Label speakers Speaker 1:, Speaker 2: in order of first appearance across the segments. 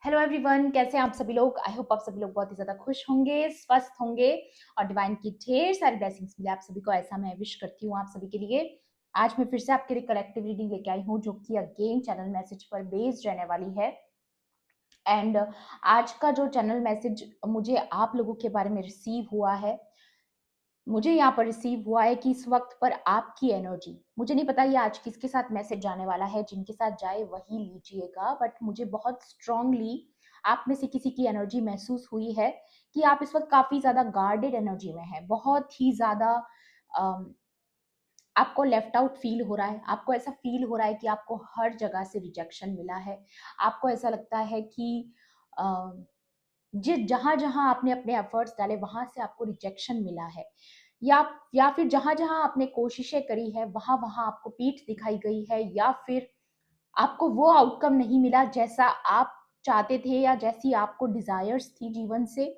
Speaker 1: Hello everyone, कैसे हैं आप सभी लोग। आई होप आप सभी लोग बहुत ही ज़्यादा खुश होंगे, स्वस्थ होंगे और डिवाइन की ढेर सारी ब्लेसिंग्स मिले आप सभी को, ऐसा मैं विश करती हूँ आप सभी के लिए। आज मैं फिर से आपके लिए कलेक्टिव रीडिंग लेके आई हूँ जो कि अगेन चैनल मैसेज पर बेस्ड रहने वाली है। एंड आज का जो चैनल मैसेज मुझे आप लोगों के बारे में रिसीव हुआ है, मुझे यहाँ पर रिसीव हुआ है कि इस वक्त पर आपकी एनर्जी, मुझे नहीं पता ये आज किसके साथ मैसेज जाने वाला है, जिनके साथ जाए वही लीजिएगा, बट मुझे बहुत स्ट्रांगली आप में से किसी की एनर्जी महसूस हुई है कि आप इस वक्त काफी ज्यादा गार्डेड एनर्जी में है, बहुत ही ज्यादा आपको लेफ्ट आउट फील हो रहा है। आपको ऐसा फील हो रहा है कि आपको हर जगह से रिजेक्शन मिला है। आपको ऐसा लगता है कि जिस जहां जहां आपने अपने एफर्ट्स डाले वहां से आपको रिजेक्शन मिला है, या फिर जहां जहां आपने कोशिशें करी है वहां वहां आपको पीठ दिखाई गई है, या फिर आपको वो आउटकम नहीं मिला जैसा आप चाहते थे या जैसी आपको डिजायर्स थी जीवन से।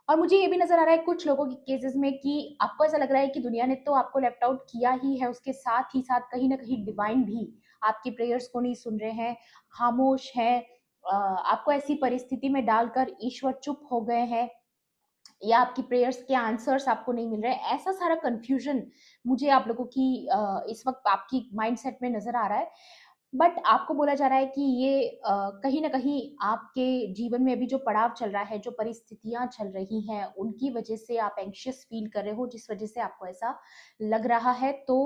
Speaker 1: और मुझे ये भी नजर आ रहा है कुछ लोगों के केसेस में कि आपको ऐसा लग रहा है कि दुनिया ने तो आपको लेफ्ट आउट किया ही है, उसके साथ ही साथ कहीं ना कहीं डिवाइन भी आपकी प्रेयर्स को नहीं सुन रहे हैं, खामोश हैं। आपको ऐसी परिस्थिति में डालकर ईश्वर चुप हो गए हैं, या आपकी प्रेयर्स के आंसर्स आपको नहीं मिल रहे हैं। ऐसा सारा कंफ्यूजन मुझे आप लोगों की इस वक्त आपकी माइंडसेट में नजर आ रहा है। बट आपको बोला जा रहा है कि ये कहीं ना कहीं आपके जीवन में अभी जो पड़ाव चल रहा है, जो परिस्थितियां चल रही हैं, उनकी वजह से आप एंशियस फील कर रहे हो, जिस वजह से आपको ऐसा लग रहा है। तो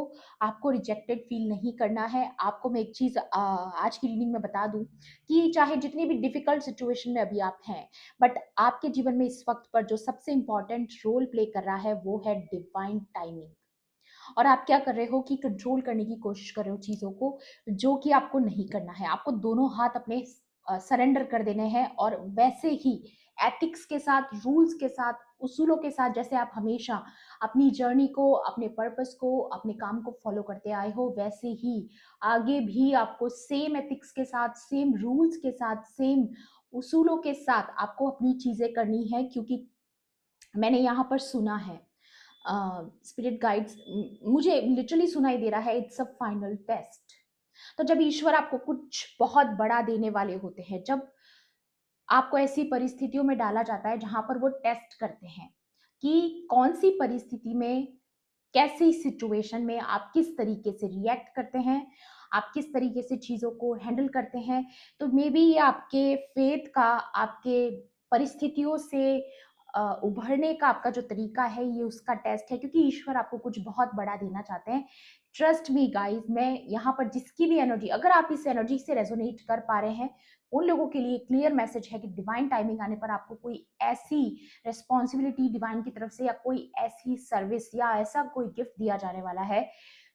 Speaker 1: आपको रिजेक्टेड फील नहीं करना है। आपको मैं एक चीज आज की रीडिंग में बता दूं कि चाहे जितनी भी डिफिकल्ट सिचुएशन में अभी आप हैं, बट आपके जीवन में इस वक्त पर जो सबसे इंपॉर्टेंट रोल प्ले कर रहा है वो है डिवाइन टाइमिंग। और आप क्या कर रहे हो कि कंट्रोल करने की कोशिश कर रहे हो चीजों को, जो कि आपको नहीं करना है। आपको दोनों हाथ अपने सरेंडर कर देने हैं, और वैसे ही एथिक्स के साथ, रूल्स के साथ, उसूलों के साथ, जैसे आप हमेशा अपनी जर्नी को, अपने पर्पस को, अपने काम को फॉलो करते आए हो, वैसे ही आगे भी आपको सेम एथिक्स के साथ, सेम रूल्स के साथ, सेम उसूलों के साथ आपको अपनी चीजें करनी है। क्योंकि मैंने यहाँ पर सुना है, स्पिरिट गाइड्स, मुझे लिटरली सुनाई दे रहा है, इट्स अ फाइनल टेस्ट। तो जब ईश्वर आपको कुछ बहुत बड़ा देने वाले होते हैं, जब आपको ऐसी परिस्थितियों में डाला जाता है जहां पर वो टेस्ट करते हैं कि कौन सी परिस्थिति में, कैसी सिचुएशन में आप किस तरीके से रिएक्ट करते हैं, आप किस तरीके से चीजों को हैंडल करते हैं। तो मे बी ये आपके फेथ का, आपके परिस्थितियों से उभरने का आपका जो तरीका है, ये उसका टेस्ट है, क्योंकि ईश्वर आपको कुछ बहुत बड़ा देना चाहते हैं। ट्रस्ट मी गाइज, मैं यहाँ पर जिसकी भी एनर्जी, अगर आप इस एनर्जी से रेजोनेट कर पा रहे हैं, उन लोगों के लिए क्लियर मैसेज है कि डिवाइन टाइमिंग आने पर आपको कोई ऐसी रिस्पॉन्सिबिलिटी डिवाइन की तरफ से, या कोई ऐसी सर्विस, या ऐसा कोई गिफ्ट दिया जाने वाला है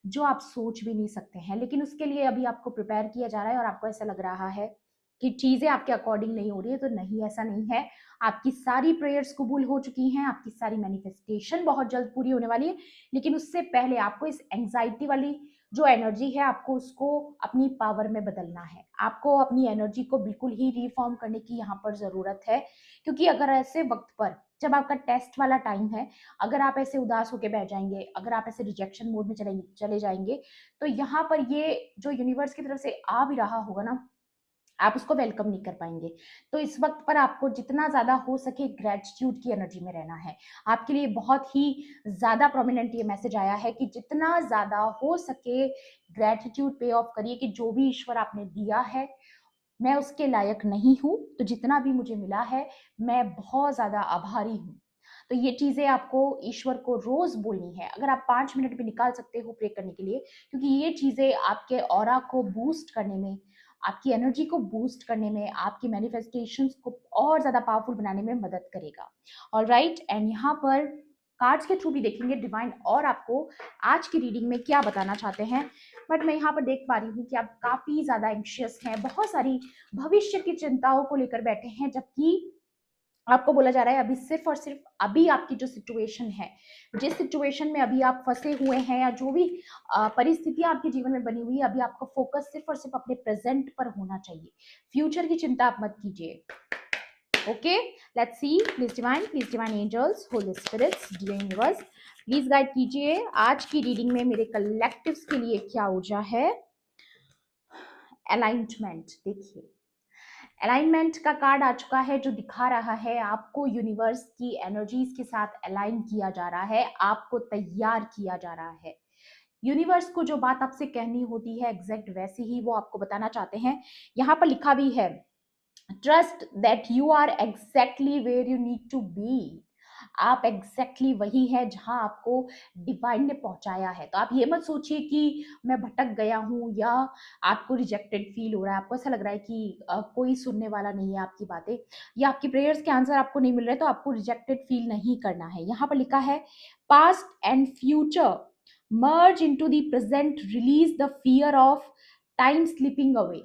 Speaker 1: जो आप सोच भी नहीं सकते हैं। लेकिन उसके लिए अभी आपको प्रिपेयर किया जा रहा है, और आपको ऐसा लग रहा है कि चीजें आपके अकॉर्डिंग नहीं हो रही है। तो नहीं, ऐसा नहीं है। आपकी सारी प्रेयर्स कबूल हो चुकी हैं, आपकी सारी मैनिफेस्टेशन बहुत जल्द पूरी होने वाली है। लेकिन उससे पहले आपको इस एंजाइटी वाली जो एनर्जी है, आपको उसको अपनी पावर में बदलना है। आपको अपनी एनर्जी को बिल्कुल ही रिफॉर्म करने की यहाँ पर जरूरत है। क्योंकि अगर ऐसे वक्त पर, जब आपका टेस्ट वाला टाइम है, अगर आप ऐसे उदास होकर बैठ जाएंगे, अगर आप ऐसे रिजेक्शन मोड में चले जाएंगे, तो यहाँ पर ये जो यूनिवर्स की तरफ से आ भी रहा होगा ना, आप उसको वेलकम नहीं कर पाएंगे। तो इस वक्त पर आपको जितना ज्यादा हो सके ग्रेटिट्यूड की एनर्जी में रहना है। आपके लिए बहुत ही ज्यादा प्रोमिनेंट ये मैसेज आया है कि जितना ज्यादा हो सके ग्रेटिट्यूड पे ऑफ करिए कि जो भी ईश्वर आपने दिया है, मैं उसके लायक नहीं हूं, तो जितना भी मुझे मिला है मैं बहुत ज्यादा आभारी हूं। तो ये चीजें आपको ईश्वर को रोज बोलनी है। अगर आप 5 मिनट भी निकाल सकते हो प्रे करने के लिए, क्योंकि ये चीजें आपके ऑरा को बूस्ट करने में, आपकी एनर्जी को बूस्ट करने में, आपकी मैनिफेस्टेशंस को और ज्यादा पावरफुल बनाने में मदद करेगा। ऑल राइट, एंड यहाँ पर कार्ड्स के थ्रू भी देखेंगे डिवाइन और आपको आज की रीडिंग में क्या बताना चाहते हैं। बट मैं यहाँ पर देख पा रही हूँ कि आप काफी ज्यादा एंशियस हैं, बहुत सारी भविष्य की चिंताओं को लेकर बैठे हैं, जबकि आपको बोला जा रहा है अभी सिर्फ और सिर्फ अभी आपकी जो सिचुएशन है, जिस सिचुएशन में अभी आप फंसे हुए हैं, या जो भी परिस्थितियां आपके जीवन में बनी हुई है, अभी आपका फोकस सिर्फ और सिर्फ अपने प्रेजेंट पर होना चाहिए। फ्यूचर की चिंता आप मत कीजिए। Okay, let's see, please divine angels, holy spirits, dear universe, please guide कीजिए आज की रीडिंग में मेरे कलेक्टिव्स के लिए क्या ऊर्जा है। अलाइनमेंट देखिए, अलाइनमेंट का कार्ड आ चुका है जो दिखा रहा है आपको यूनिवर्स की एनर्जीज के साथ अलाइन किया जा रहा है, आपको तैयार किया जा रहा है। यूनिवर्स को जो बात आपसे कहनी होती है एग्जैक्ट वैसे ही वो आपको बताना चाहते हैं। यहाँ पर लिखा भी है, trust that you are exactly where you need to be. आप एग्जैक्टली वही है जहां आपको डिवाइन ने पहुंचाया है। तो आप ये मत सोचिए कि मैं भटक गया हूं या आपको रिजेक्टेड फील हो रहा है, आपको ऐसा लग रहा है कि कोई सुनने वाला नहीं है आपकी बातें या आपकी प्रेयर्स के आंसर आपको नहीं मिल रहे, तो आपको रिजेक्टेड फील नहीं करना है। यहाँ पर लिखा है, past and future merge into the present, release the fear of time slipping away।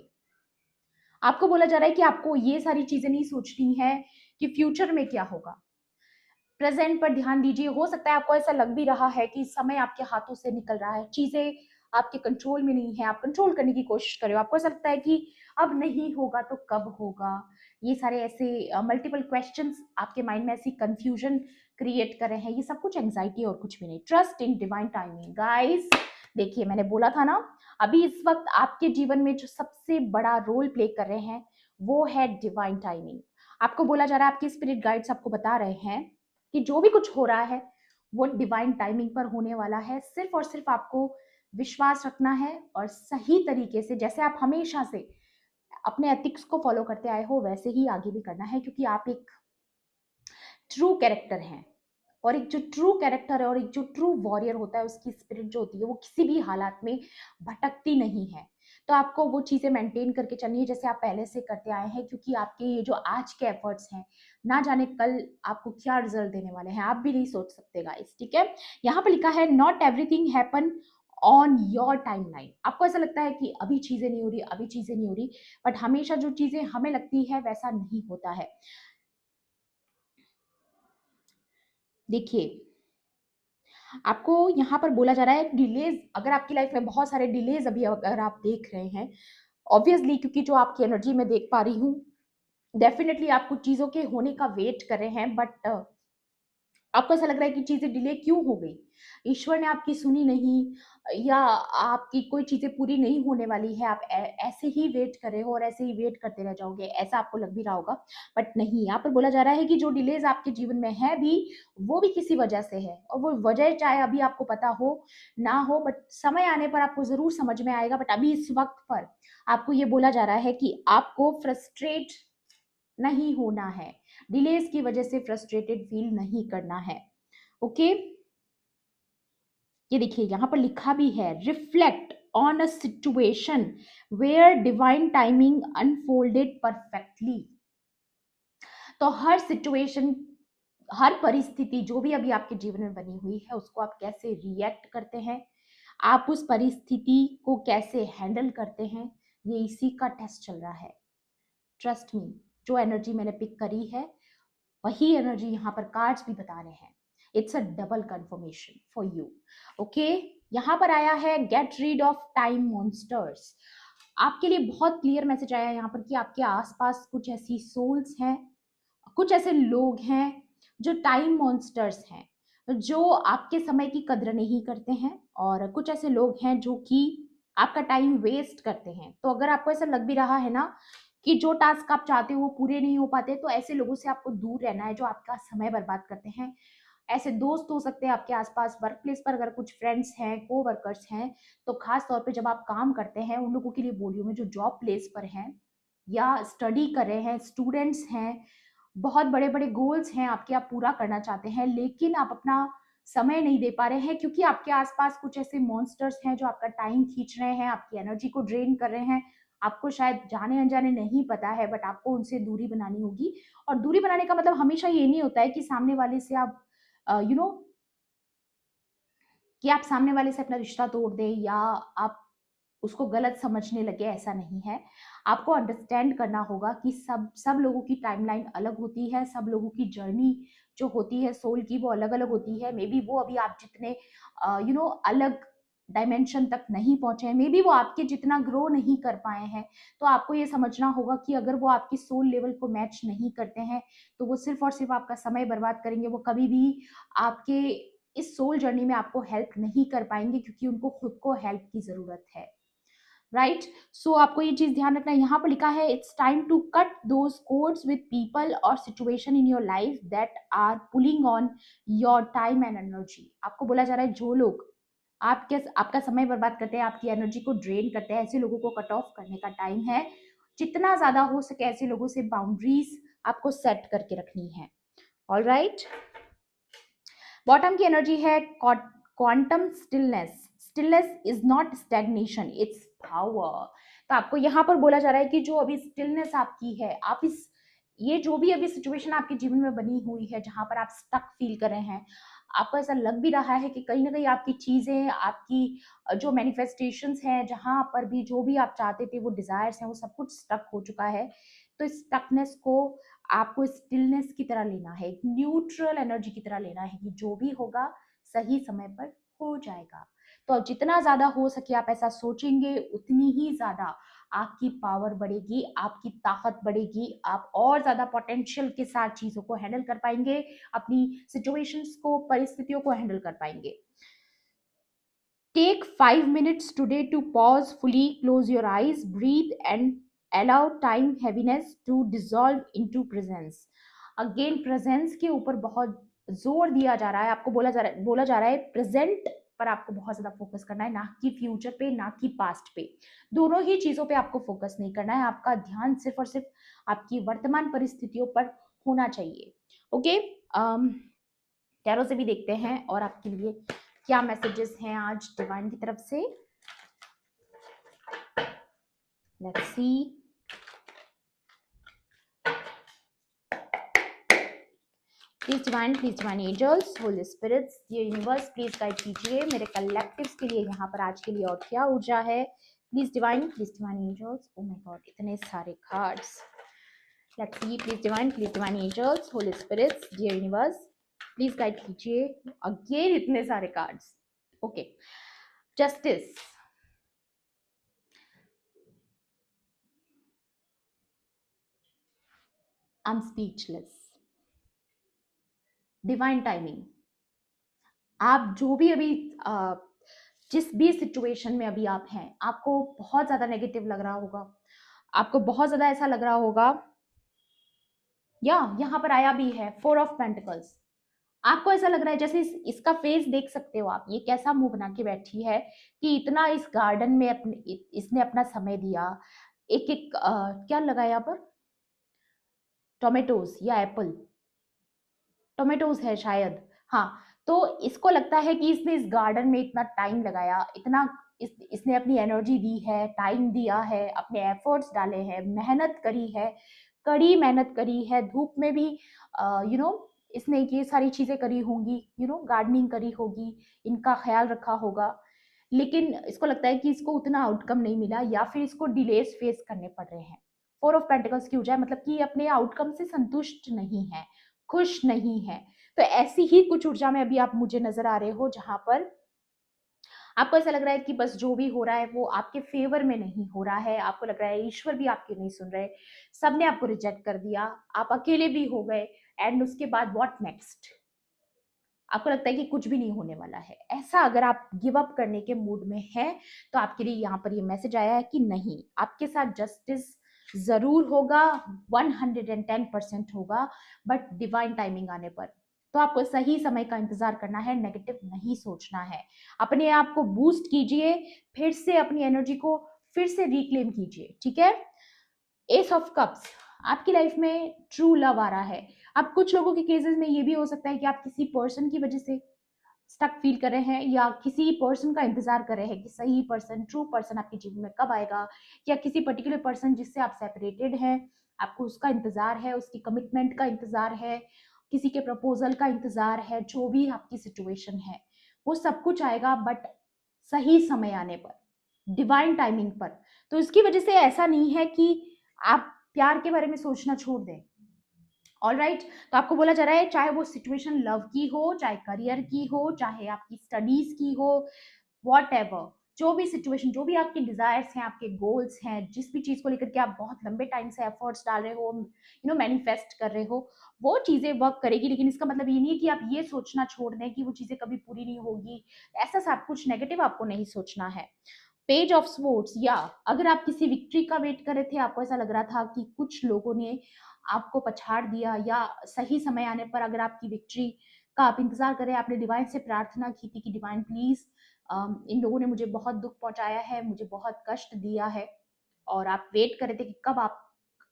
Speaker 1: आपको बोला जा रहा है कि आपको ये सारी चीजें नहीं सोचनी है कि फ्यूचर में क्या होगा, प्रेजेंट पर ध्यान दीजिए। हो सकता है आपको ऐसा लग भी रहा है कि समय आपके हाथों से निकल रहा है, चीजें आपके कंट्रोल में नहीं है, आप कंट्रोल करने की कोशिश कर रहे हो, आपको ऐसा लगता है कि अब नहीं होगा तो कब होगा। ये सारे ऐसे मल्टीपल क्वेश्चंस आपके माइंड में ऐसी कंफ्यूजन क्रिएट कर रहे हैं, ये सब कुछ एंजाइटी और कुछ भी नहीं। Trust in divine timing guys. देखिए मैंने बोला था ना, अभी इस वक्त आपके जीवन में जो सबसे बड़ा रोल प्ले कर रहे हैं वो है डिवाइन टाइमिंग। आपको बोला जा रहा है, आपके स्पिरिट गाइड्स आपको बता रहे हैं कि जो भी कुछ हो रहा है वो डिवाइन टाइमिंग पर होने वाला है। सिर्फ और सिर्फ आपको विश्वास रखना है और सही तरीके से, जैसे आप हमेशा से अपने एथिक्स को फॉलो करते आए हो वैसे ही आगे भी करना है, क्योंकि आप एक ट्रू कैरेक्टर हैं। और एक जो ट्रू कैरेक्टर है और एक जो ट्रू वॉरियर होता है, उसकी स्पिरिट जो होती है वो किसी भी हालात में भटकती नहीं है। तो आपको वो चीजें मेंटेन करके चलनी है जैसे आप पहले से करते आए हैं, क्योंकि आपके ये जो आज के एफर्ट्स हैं ना जाने कल आपको क्या रिजल्ट देने वाले हैं, आप भी नहीं सोच सकते गाइस, ठीक है। यहाँ पे लिखा है, not everything happen on your timeline. आपको ऐसा लगता है कि अभी चीजें नहीं हो रही, अभी चीजें नहीं हो रही, बट हमेशा जो चीजें हमें लगती है वैसा नहीं होता है। देखिए आपको यहाँ पर बोला जा रहा है डिलेज, अगर आपकी लाइफ में बहुत सारे डिलेज अभी अगर आप देख रहे हैं, ऑब्वियसली क्योंकि जो आपकी एनर्जी में देख पा रही हूँ, डेफिनेटली आप कुछ चीजों के होने का वेट कर रहे हैं, बट आपको ऐसा लग रहा है कि चीजें डिले क्यों हो गई, ईश्वर ने आपकी सुनी नहीं या आपकी कोई चीजें पूरी नहीं होने वाली है, आप ऐसे ही वेट कर रहे हो और ऐसे ही वेट करते रह जाओगे, ऐसा आपको लग भी रहा होगा। बट नहीं, यहाँ पर बोला जा रहा है कि जो डिलेज आपके जीवन में है भी, वो भी किसी वजह से है, और वो वजह चाहे अभी आपको पता हो ना हो, बट समय आने पर आपको जरूर समझ में आएगा। बट अभी इस वक्त पर आपको ये बोला जा रहा है कि आपको फ्रस्ट्रेट नहीं होना है, डिलेज की वजह से फ्रस्ट्रेटेड फील नहीं करना है। ओके, ये देखिए यहाँ पर लिखा भी है, reflect on a situation where divine timing unfolded perfectly. तो हर सिचुएशन, हर परिस्थिति जो भी अभी आपके जीवन में बनी हुई है, उसको आप कैसे रिएक्ट करते हैं, आप उस परिस्थिति को कैसे हैंडल करते हैं, ये इसी का टेस्ट चल रहा है। ट्रस्ट मी, जो एनर्जी मैंने पिक करी है वही एनर्जी यहाँ पर कार्ड्स भी बता रहे हैं। It's a double confirmation for you. Okay, यहाँ पर आया है, get rid of time monsters. आपके लिए बहुत क्लियर मैसेज आया है यहाँ पर कि आपके आसपास कुछ ऐसी सोल्स हैं, कुछ ऐसे लोग हैं जो टाइम मॉन्स्टर्स हैं, जो आपके समय की कद्र नहीं करते हैं, और कुछ ऐसे लोग हैं जो कि आपका टाइम वेस्ट करते हैं। तो अगर आपको ऐसा लग भी रहा है ना कि जो टास्क आप चाहते हो वो पूरे नहीं हो पाते, तो ऐसे लोगों से आपको दूर रहना है जो आपका समय बर्बाद करते हैं। ऐसे दोस्त हो सकते हैं आपके आसपास, वर्क प्लेस पर अगर कुछ फ्रेंड्स हैं, को वर्कर्स हैं, तो खास तौर पे जब आप काम करते हैं उन लोगों के लिए बोलियो में, जो जॉब प्लेस पर हैं या स्टडी कर रहे हैं, स्टूडेंट्स हैं, बहुत बड़े बड़े गोल्स हैं आपके, आप पूरा करना चाहते हैं लेकिन आप अपना समय नहीं दे पा रहे हैं क्योंकि आपके आसपास कुछ ऐसे मॉन्स्टर्स हैं जो आपका टाइम खींच रहे हैं, आपकी एनर्जी को ड्रेन कर रहे हैं। आपको शायद जाने अनजाने नहीं पता है, बट आपको उनसे दूरी बनानी होगी। और दूरी बनाने का मतलब हमेशा ये नहीं होता है कि सामने वाले से आप यू नो कि आप सामने वाले से अपना रिश्ता तोड़ दें या आप उसको गलत समझने लगे, ऐसा नहीं है। आपको अंडरस्टैंड करना होगा कि सब सब लोगों की टाइमलाइन अलग होती है, सब लोगों की जर्नी जो होती है सोल की वो अलग अलग होती है। मे बी वो अभी आप जितने अलग डायमेंशन तक नहीं पहुंचे हैं, मे बी वो आपके जितना ग्रो नहीं कर पाए हैं। तो आपको ये समझना होगा कि अगर वो आपकी सोल लेवल को मैच नहीं करते हैं तो वो सिर्फ और सिर्फ आपका समय बर्बाद करेंगे, वो कभी भी आपके इस सोल जर्नी में आपको हेल्प नहीं कर पाएंगे, क्योंकि उनको खुद को हेल्प की जरूरत है। राइट। सो आपको ये चीज ध्यान रखना है, यहाँ पर लिखा है it's time to cut those cords with people और situation in your life that are pulling on your time and energy. आपको बोला जा रहा है जो लोग आपका समय बर्बाद करते हैं, आपकी एनर्जी को ड्रेन करते हैं, ऐसे लोगों को कट ऑफ करने का टाइम है। जितना ज्यादा हो सके ऐसे लोगों से बाउंड्रीज आपको सेट करके रखनी है। All right. बॉटम की एनर्जी है quantum stillness. Stillness is not stagnation, it's power. तो आपको यहाँ पर बोला जा रहा है कि जो अभी स्टिलनेस आपकी है, आप इस ये जो भी अभी सिचुएशन आपके जीवन में बनी हुई है जहां पर आप स्टक फील कर रहे हैं, आपको ऐसा लग भी रहा है कि कहीं ना कहीं आपकी चीजें, आपकी जो मैनिफेस्टेशंस हैं, जहां पर भी जो भी आप चाहते थे, वो डिजायर्स हैं, वो सब कुछ स्टक हो चुका है। तो इस स्टकनेस को आपको स्टिलनेस की तरह लेना है, एक न्यूट्रल एनर्जी की तरह लेना है कि जो भी होगा सही समय पर हो जाएगा। तो जितना ज्यादा हो सके आप ऐसा सोचेंगे, उतनी ही ज्यादा आपकी पावर बढ़ेगी, आपकी ताकत बढ़ेगी, आप और ज्यादा पोटेंशियल के साथ चीजों को हैंडल कर पाएंगे, अपनी सिचुएशंस को, परिस्थितियों को हैंडल कर पाएंगे। Take 5 minutes today to pause fully, close your eyes, breathe, and allow time heaviness to dissolve into presence. Again, presence के ऊपर बहुत जोर दिया जा रहा है, आपको बोला जा रहा है प्रेजेंट पर आपको बहुत ज्यादा फोकस करना है, ना कि फ्यूचर पे, ना कि पास्ट पे। दोनों ही चीजों पे आपको फोकस नहीं करना है, आपका ध्यान सिर्फ और सिर्फ आपकी वर्तमान परिस्थितियों पर होना चाहिए। ओके। टैरो से भी देखते हैं और आपके लिए क्या मैसेजेस हैं आज डिवाइन की तरफ से। Let's see. Please divine angels, holy spirits, ये यूनिवर्स प्लीज गाइड कीजिए मेरे कलेक्टिव्स के लिए यहाँ पर आज के लिए और क्या ऊर्जा है। Please divine angels. Oh my god, इतने सारे cards. Let's see. Please divine angels, holy spirits, dear universe, please guide कीजिए। अगेन इतने सारे cards. Okay. Justice. I am speechless. Divine timing. आप जो भी अभी जिस भी सिचुएशन में अभी आप हैं, आपको बहुत ज्यादा नेगेटिव लग रहा होगा, आपको बहुत ज्यादा ऐसा लग रहा होगा, या यहाँ पर आया भी है 4 ऑफ पेंटिकल्स। आपको ऐसा लग रहा है जैसे इसका फेस देख सकते हो आप, ये कैसा मुंह बना के बैठी है कि इतना इस गार्डन में इसने अपना समय दिया। एक एक क्या लगा यहाँ पर, टोमेटोज या एप्पल, टोमेटोज है शायद। हाँ। तो इसको लगता है कि इसने इस गार्डन में इतना टाइम लगाया, इसने अपनी एनर्जी दी है, टाइम दिया है, अपने एफर्ट्स डाले हैं, मेहनत करी है, कड़ी मेहनत करी है, धूप में भी यू नो इसने ये सारी चीजें करी होंगी, गार्डनिंग करी होगी, इनका ख्याल रखा होगा। लेकिन इसको लगता है कि इसको उतना आउटकम नहीं मिला, या फिर इसको डिलेस फेस करने पड़ रहे हैं। 4 ऑफ पेंटिकल्स की ऊर्जा मतलब कि अपने आउटकम से संतुष्ट नहीं है, खुश नहीं है। तो ऐसी ही कुछ ऊर्जा में अभी आप मुझे नजर आ रहे हो, जहां पर आपको ऐसा लग रहा है कि बस जो भी हो रहा है वो आपके फेवर में नहीं हो रहा है, आपको लग रहा है ईश्वर भी आपकी नहीं सुन रहे, सबने आपको रिजेक्ट कर दिया, आप अकेले भी हो गए, एंड उसके बाद व्हाट नेक्स्ट। आपको लगता है कि कुछ भी नहीं होने वाला है। ऐसा अगर आप गिव अप करने के मूड में हैं, तो आपके लिए यहाँ पर ये मैसेज आया है कि नहीं, आपके साथ जस्टिस जरूर होगा, 110% होगा, बट डिवाइन टाइमिंग आने पर। तो आपको सही समय का इंतजार करना है, नेगेटिव नहीं सोचना है। अपने आप को बूस्ट कीजिए, फिर से अपनी एनर्जी को फिर से रिक्लेम कीजिए, ठीक है। एस ऑफ कप्स, आपकी लाइफ में ट्रू लव आ रहा है। अब कुछ लोगों के केसेस में ये भी हो सकता है कि आप किसी पर्सन की वजह से स्टक फील कर रहे हैं, या किसी पर्सन का इंतजार कर रहे हैं कि सही पर्सन, ट्रू पर्सन आपके जीवन में कब आएगा, या किसी पर्टिकुलर पर्सन जिससे आप सेपरेटेड हैं, आपको उसका इंतजार है, उसकी कमिटमेंट का इंतजार है, किसी के प्रपोजल का इंतजार है। जो भी आपकी सिचुएशन है वो सब कुछ आएगा, बट सही समय आने पर, डिवाइन टाइमिंग पर। तो इसकी वजह से ऐसा नहीं है कि आप प्यार के बारे में सोचना छोड़ दें। All right. तो आपको बोला जा रहा है, चाहे वो सिचुएशन लव की हो, चाहे करियर की हो, चाहे आपकी स्टडीज की हो, वॉट एवर, जो भी सिचुएशन, जो भी आपके डिजायर्स हैं, आपके गोल्स हैं, जिस भी चीज को लेकर के आप बहुत लंबे टाइम से एफर्ट्स डाल रहे हो, मैनिफेस्ट कर रहे हो, वो चीजें वर्क करेगी। लेकिन इसका मतलब ये नहीं है कि आप ये सोचना छोड़ दें कि वो चीजें कभी पूरी नहीं होगी। ऐसा सब कुछ नेगेटिव आपको नहीं सोचना है। पेज ऑफ स्वॉर्ड्स, या अगर आप किसी विक्ट्री का वेट कर रहे थे, आपको ऐसा लग रहा था कि कुछ लोगों ने आपको पछाड़ दिया, या सही समय आने पर अगर आपकी विक्ट्री का आप इंतजार करें, आपने डिवाइन से प्रार्थना की थी कि डिवाइन प्लीज, इन लोगों ने मुझे बहुत दुख पहुंचाया है, मुझे बहुत कष्ट दिया है, और आप वेट कर रहे थे कि कब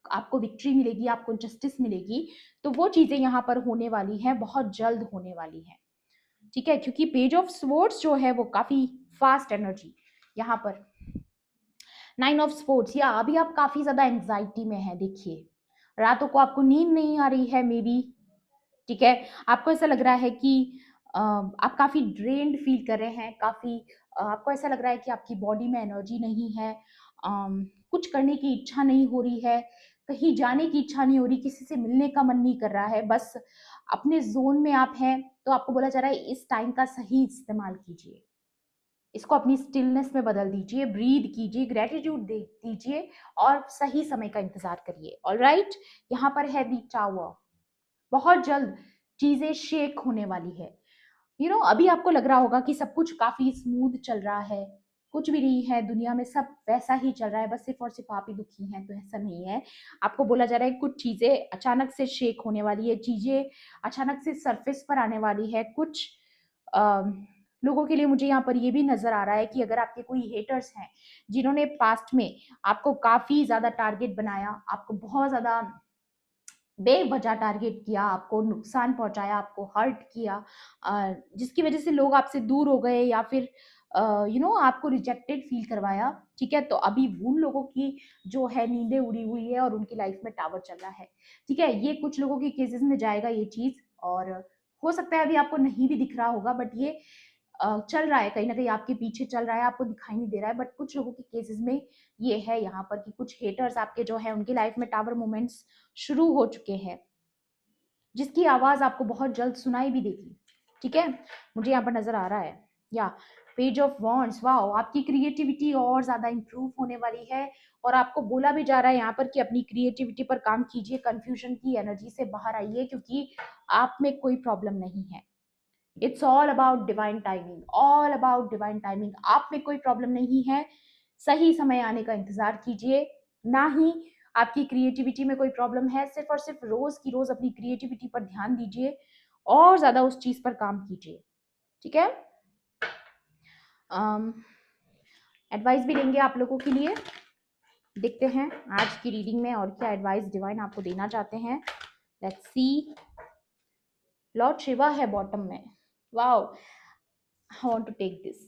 Speaker 1: आपको विक्ट्री मिलेगी, आपको जस्टिस मिलेगी, तो वो चीजें यहाँ पर होने वाली हैं, बहुत जल्द होने वाली हैं। ठीक है, क्योंकि पेज ऑफ स्वॉर्ड्स जो है वो काफी फास्ट एनर्जी यहाँ पर। नाइन ऑफ स्पोर्ट्स, या अभी आप काफी ज्यादा एंग्जाइटी में है, देखिए रातों को आपको नींद नहीं आ रही है मे बी। ठीक है, आपको ऐसा लग रहा है कि आप काफी ड्रेन्ड फील कर रहे हैं, काफी आपको ऐसा लग रहा है कि आपकी बॉडी में एनर्जी नहीं है, कुछ करने की इच्छा नहीं हो रही है, कहीं जाने की इच्छा नहीं हो रही, किसी से मिलने का मन नहीं कर रहा है, बस अपने जोन में आप हैं। तो आपको बोला जा रहा है इस टाइम का सही इस्तेमाल कीजिए, इसको अपनी स्टिलनेस में बदल दीजिए, ब्रीद कीजिए, ग्रेटिट्यूड दे दीजिए, और सही समय का इंतजार करिए। ऑलराइट, यहाँ पर है दी टावर, बहुत जल्द चीजें शेक होने वाली है। अभी आपको लग रहा होगा कि सब कुछ काफी स्मूथ चल रहा है, कुछ भी नहीं है दुनिया में, सब वैसा ही चल रहा है, बस सिर्फ और सिर्फ आप ही दुखी हैं, तो ऐसा नहीं है। आपको बोला जा रहा है कुछ चीजें अचानक से शेक होने वाली है, चीजें अचानक से सरफेस पर आने वाली है। कुछ लोगों के लिए मुझे यहाँ पर ये भी नजर आ रहा है कि अगर आपके कोई हेटर्स हैं जिन्होंने पास्ट में आपको काफी ज्यादा टारगेट बनाया, आपको बहुत ज्यादा बेवजह टारगेट किया, आपको नुकसान पहुंचाया, आपको हर्ट किया, जिसकी वजह से लोग आपसे दूर हो गए, या फिर आपको रिजेक्टेड फील करवाया। ठीक है, तो अभी उन लोगों की जो है नींदें उड़ी हुई है और उनकी लाइफ में टावर चल रहा है। ठीक है, ये कुछ लोगों के केसेस में जाएगा ये चीज, और हो सकता है अभी आपको नहीं भी दिख रहा होगा, बट ये चल रहा है, कहीं ना कहीं आपके पीछे चल रहा है, आपको दिखाई नहीं दे रहा है, बट कुछ लोगों के केसेस में ये है यहाँ पर कि कुछ हेटर्स आपके जो है उनकी लाइफ में टावर मोमेंट्स शुरू हो चुके हैं, जिसकी आवाज आपको बहुत जल्द सुनाई भी देगी। ठीक है, मुझे यहाँ पर नजर आ रहा है, या पेज ऑफ वॉन्ड्स, वाओ, आपकी क्रिएटिविटी और ज्यादा इंप्रूव होने वाली है, और आपको बोला भी जा रहा है यहाँ पर कि अपनी क्रिएटिविटी पर काम कीजिए, कंफ्यूजन की एनर्जी से बाहर आइए, क्योंकि आप में कोई प्रॉब्लम नहीं है। It's all about divine timing, all about divine timing, आप में कोई प्रॉब्लम नहीं है, सही समय आने का इंतजार कीजिए। ना ही आपकी क्रिएटिविटी में कोई प्रॉब्लम है, सिर्फ और सिर्फ रोज की रोज अपनी क्रिएटिविटी पर ध्यान दीजिए, और ज्यादा उस चीज पर काम कीजिए। ठीक है, एडवाइस भी देंगे आप लोगों के लिए, देखते हैं आज की रीडिंग में और क्या एडवाइस डिवाइन आपको देना चाहते हैं। लेट्स सी, लॉर्ड शिवा है बॉटम में, wow, I want to take this.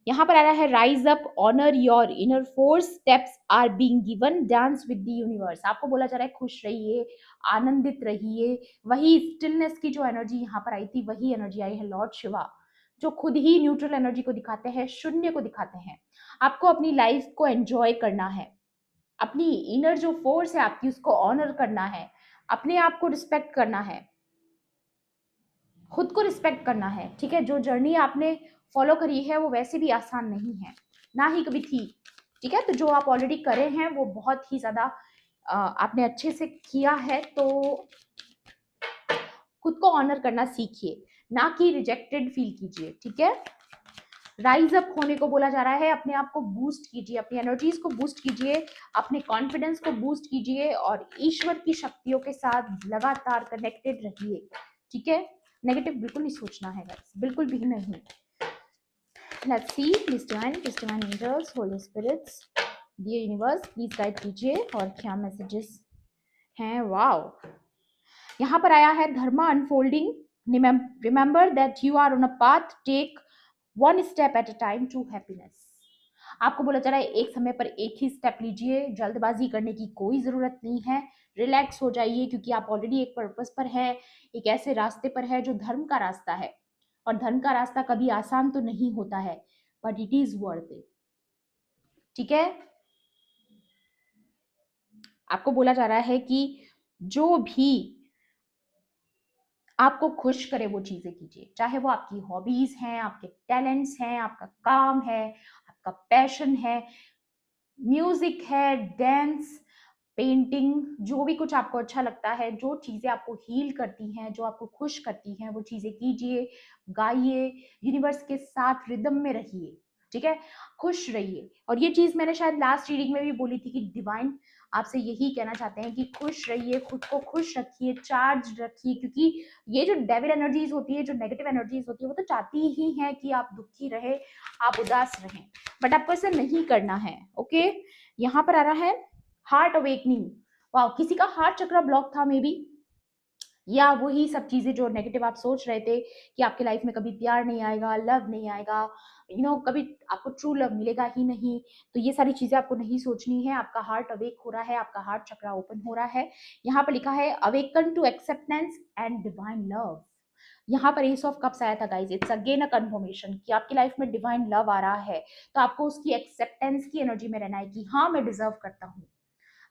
Speaker 1: यहाँ पर आ रहा है rise up, honour your inner force, steps are being given, dance with the universe. आपको बोला जा रहा है खुश रहिए, आनंदित रहिए, वही स्टिलनेस की जो एनर्जी यहाँ पर आई थी, वही एनर्जी आई है लॉर्ड शिवा, जो खुद ही न्यूट्रल एनर्जी को दिखाते हैं, शून्य को दिखाते हैं। आपको अपनी लाइफ को एंजॉय करना है, अपनी इनर जो फोर्स है आपकी, उसको ऑनर करना है, अपने आप को रिस्पेक्ट करना है, खुद को रिस्पेक्ट करना है। ठीक है, जो जर्नी आपने फॉलो करी है वो वैसे भी आसान नहीं है, ना ही कभी थी। ठीक है, तो जो आप ऑलरेडी करे हैं वो बहुत ही ज्यादा आपने अच्छे से किया है, तो खुद को ऑनर करना सीखिए, ना कि रिजेक्टेड फील कीजिए। ठीक है, राइज अप होने को बोला जा रहा है, अपने आप को बूस्ट कीजिए, अपनी एनर्जीज को बूस्ट कीजिए, अपने कॉन्फिडेंस को बूस्ट कीजिए, और ईश्वर की शक्तियों के साथ लगातार कनेक्टेड रहिए। ठीक है, नेगेटिव बिल्कुल नहीं सोचना है गाइस, बिल्कुल भी नहीं। Let's see, please divine angels, holy spirits, dear universe, please guide कीजिए, और क्या मैसेजेस हैं। वाओ, यहाँ पर आया है dharma unfolding, remember that you are on a path, take one step at a time to happiness. आपको बोला जा रहा है एक समय पर एक ही स्टेप लीजिए, जल्दबाजी करने की कोई जरूरत नहीं है, रिलैक्स हो जाइए, क्योंकि आप ऑलरेडी एक पर्पस पर है, एक ऐसे रास्ते पर है जो धर्म का रास्ता है, और धर्म का रास्ता कभी आसान तो नहीं होता है, but it is worth it. ठीक है, आपको बोला जा रहा है कि जो भी आपको खुश करे वो चीजें कीजिए, चाहे वो आपकी हॉबीज हैं, आपके टैलेंट्स हैं, आपका काम है, आपका पैशन है, म्यूजिक है, डांस, पेंटिंग, जो भी कुछ आपको अच्छा लगता है, जो चीजें आपको हील करती हैं, जो आपको खुश करती हैं, वो चीजें कीजिए, गाइए, यूनिवर्स के साथ रिदम में रहिए। ठीक है, खुश रहिए। और ये चीज मैंने शायद लास्ट रीडिंग में भी बोली थी कि डिवाइन आपसे यही कहना चाहते हैं कि खुश रहिए, खुद को खुश रखिए, चार्ज रखिए, क्योंकि ये जो डेविल एनर्जीज होती है, जो नेगेटिव एनर्जीज होती है, वो तो चाहती ही है कि आप दुखी रहे, आप उदास रहें, बट आपको ऐसा नहीं करना है। ओके, यहाँ पर आ रहा है हार्ट अवेकनिंग। वाह, किसी का हार्ट चक्र ब्लॉक था मे बी, या वही सब चीजें जो नेगेटिव आप सोच रहे थे कि आपके लाइफ में कभी प्यार नहीं आएगा, लव नहीं आएगा, कभी आपको ट्रू लव मिलेगा ही नहीं। तो ये सारी चीजें आपको नहीं सोचनी है। आपका हार्ट अवेक हो रहा है, आपका हार्ट चक्र ओपन हो रहा है। यहाँ पर लिखा है awaken to acceptance and divine love. यहाँ पर एस ऑफ कप्स आया था guys, it's again a confirmation कि आपकी लाइफ में डिवाइन लव आ रहा है। तो आपको उसकी एक्सेप्टेंस की एनर्जी में रहना है कि हाँ मैं डिजर्व करता हूँ,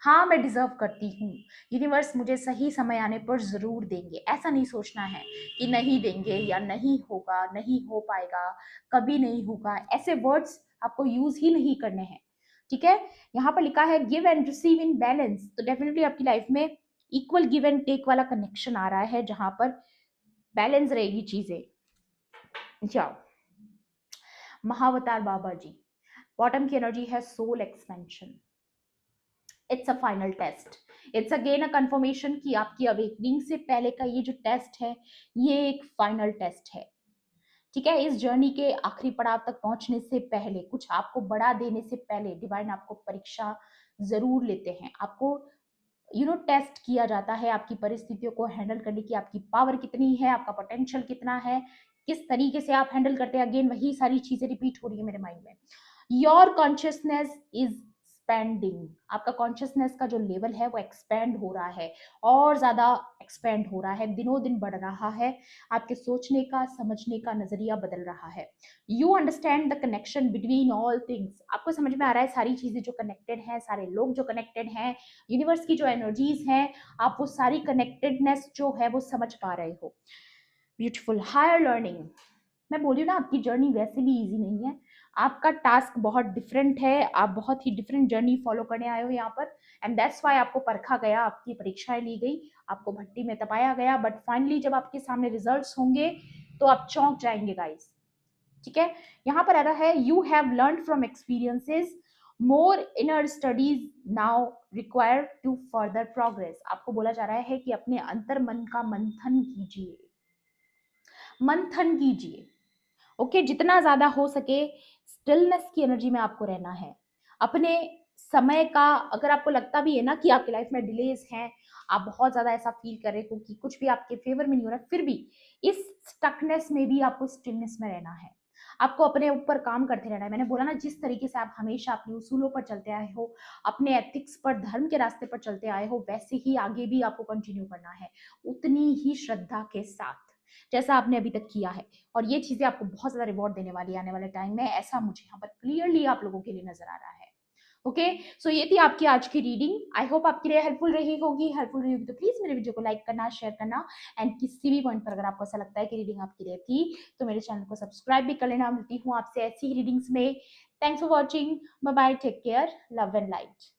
Speaker 1: हाँ मैं डिजर्व करती हूँ, यूनिवर्स मुझे सही समय आने पर जरूर देंगे। ऐसा नहीं सोचना है कि नहीं देंगे या नहीं होगा, नहीं हो पाएगा, कभी नहीं होगा, ऐसे वर्ड्स आपको यूज ही नहीं करने हैं। ठीक है, यहाँ पर लिखा है give and receive in balance. तो डेफिनेटली आपकी लाइफ में इक्वल गिव एंड टेक वाला कनेक्शन आ रहा है, जहां पर बैलेंस रहेगी चीजें। जाओ, महावतार बाबा जी, बॉटम की एनर्जी है soul expansion. It's a final test, it's again a confirmation कि आपकी अवेकनिंग से पहले का ये जो टेस्ट है, ये एक फाइनल टेस्ट है। ठीक है, इस जर्नी के आखिरी पड़ाव तक पहुंचने से पहले, कुछ आपको बढ़ा देने से पहले डिवाइन आपको परीक्षा जरूर लेते हैं। आपको टेस्ट किया जाता है आपकी परिस्थितियों को हैंडल करने की, आपकी पावर कितनी है, आपका पोटेंशियल कितना है, किस तरीके से आप हैंडल करते हैं। अगेन वही सारी चीजें रिपीट हो रही है मेरे माइंड में। Your consciousness is expanding. आपका कॉन्शियसनेस का जो लेवल है वो एक्सपेंड हो रहा है, और ज्यादा एक्सपेंड हो रहा है, दिनों दिन बढ़ रहा है। आपके सोचने का, समझने का नजरिया बदल रहा है। You understand the connection between all things. आपको समझ में आ रहा है सारी चीजें जो कनेक्टेड हैं, सारे लोग जो कनेक्टेड हैं, यूनिवर्स की जो एनर्जीज हैं, आप वो सारी कनेक्टेडनेस जो है वो समझ पा रहे हो। ब्यूटीफुल। हायर लर्निंग, मैं बोली ना आपकी जर्नी वैसे भी इजी नहीं है, आपका टास्क बहुत डिफरेंट है, आप बहुत ही डिफरेंट जर्नी फॉलो करने आए हो यहाँ पर, एंड दैट्स वाई आपको परखा गया, आपकी परीक्षाएं ली गई, आपको भट्टी में तपाया गया, बट फाइनली जब आपके सामने रिजल्ट्स होंगे तो आप चौंक जाएंगे गाइस। ठीक है, यहाँ पर आ रहा है you have learn from experiences, more inner studies now require to further progress. आपको बोला जा रहा है कि अपने अंतर मन का मंथन कीजिए, मंथन कीजिए। ओके, जितना ज्यादा हो सके स्टिलनेस की एनर्जी में आपको रहना है। अपने समय का, अगर आपको लगता भी है ना कि आपकी लाइफ में डिलेज हैं, आप बहुत ज्यादा ऐसा फील कर रहे हो कि कुछ भी आपके फेवर में नहीं हो रहा, फिर भी इस स्टकनेस में भी आपको स्टिलनेस में रहना है, आपको अपने ऊपर काम करते रहना है। मैंने बोला ना, जिस तरीके से आप हमेशा अपने उसूलों पर चलते आए हो, अपने एथिक्स पर, धर्म के रास्ते पर चलते आए हो, वैसे ही आगे भी आपको कंटिन्यू करना है, उतनी ही श्रद्धा के साथ जैसा आपने अभी तक किया है। और ये चीजें आपको बहुत ज्यादा रिवॉर्ड देने वाली है आने वाले टाइम में, ऐसा मुझे यहाँ पर क्लियरली आप लोगों के लिए नजर आ रहा है। ओके, सो ये थी आपकी आज की रीडिंग। आई होप आपके लिए हेल्पफुल रही होगी। हेल्पफुल रही होगी तो प्लीज मेरे वीडियो को लाइक करना, शेयर करना, एंड किसी भी पॉइंट पर अगर आपको ऐसा लगता है कि रीडिंग आपके लिए थी तो मेरे चैनल को सब्सक्राइब भी कर लेना। मिलती हूँ आपसे ऐसी ही रीडिंग्स में। Thanks for watching, bye bye, take care, love and light.